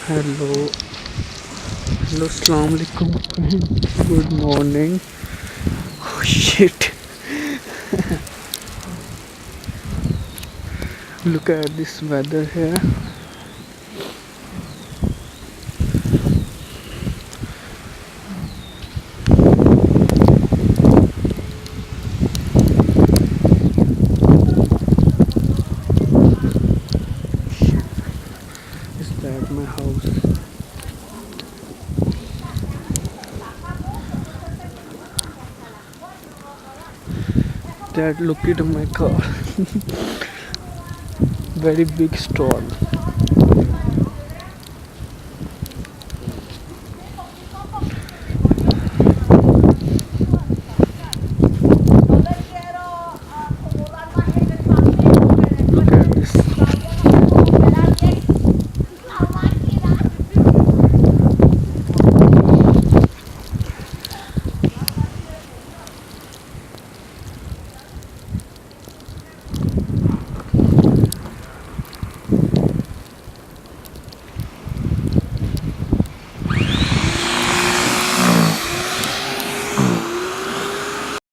Hello, hello, Assalamu alaikum, friends. Good morning. Oh shit! Look at this weather here. Is that my house? Dad, look at my car. Very big stall.